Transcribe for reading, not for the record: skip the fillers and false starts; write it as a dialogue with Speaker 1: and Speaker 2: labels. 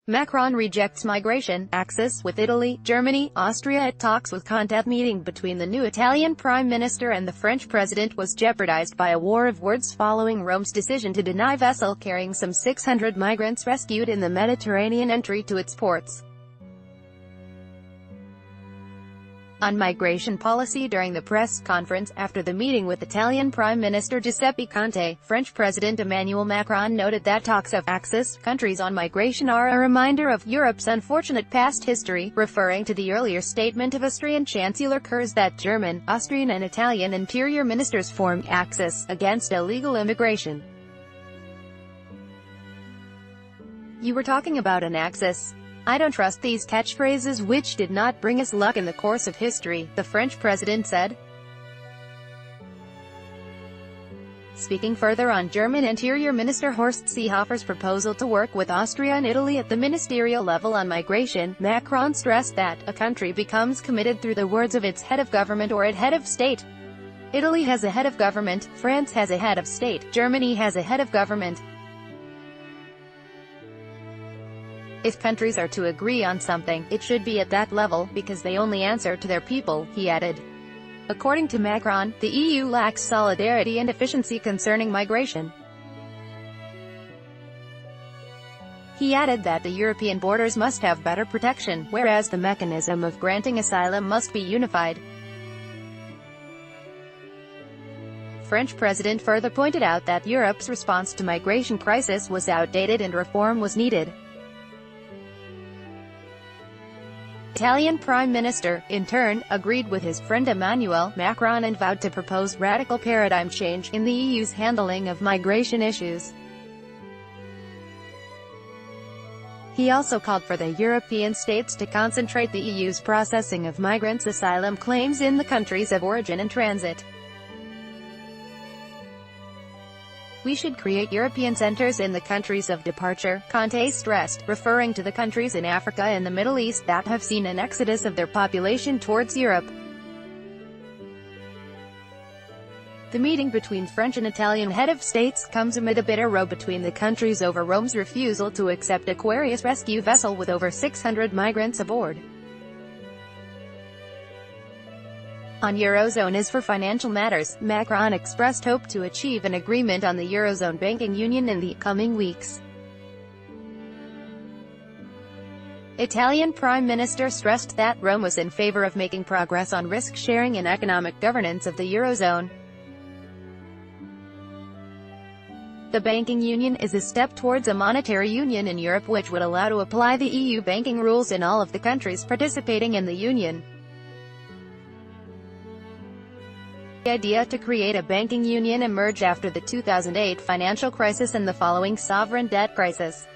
Speaker 1: Macron rejects migration axis with Italy, Germany, Austria at talks with Conte. Meeting between the new Italian Prime Minister and the French President was jeopardized by a war of words following Rome's decision to deny vessel carrying some 600 migrants rescued in the Mediterranean entry to its ports. On migration policy. During the press conference after the meeting with Italian Prime Minister Giuseppe Conte, French President Emmanuel Macron noted that talks of Axis countries on migration are a reminder of Europe's unfortunate past history, referring to the earlier statement of Austrian Chancellor Kurz that German, Austrian and Italian interior ministers formed Axis against illegal immigration. "You were talking about an axis. I don't trust these catchphrases which did not bring us luck in the course of history," the French president said. Speaking further on German Interior Minister Horst Seehofer's proposal to work with Austria and Italy at the ministerial level on migration, Macron stressed that a country becomes committed through the words of its head of government or its head of state. Italy has a head of government, France has a head of state, Germany has a head of government. If countries are to agree on something, it should be at that level, because they only answer to their people, he added. According to Macron, the EU lacks solidarity and efficiency concerning migration. He added that the European borders must have better protection, whereas the mechanism of granting asylum must be unified. French President further pointed out that Europe's response to migration crisis was outdated and reform was needed. Italian Prime Minister, in turn, agreed with his friend Emmanuel Macron and vowed to propose radical paradigm change in the EU's handling of migration issues. He also called for the European states to concentrate the EU's processing of migrants' asylum claims in the countries of origin and transit. "We should create European centers in the countries of departure," Conte stressed, referring to the countries in Africa and the Middle East that have seen an exodus of their population towards Europe. The meeting between French and Italian head of states comes amid a bitter row between the countries over Rome's refusal to accept Aquarius rescue vessel with over 600 migrants aboard. On Eurozone. As for financial matters, Macron expressed hope to achieve an agreement on the Eurozone banking union in the coming weeks. Italian Prime Minister stressed that Rome was in favor of making progress on risk-sharing and economic governance of the Eurozone. The banking union is a step towards a monetary union in Europe which would allow to apply the EU banking rules in all of the countries participating in the union. The idea to create a banking union emerged after the 2008 financial crisis and the following sovereign debt crisis.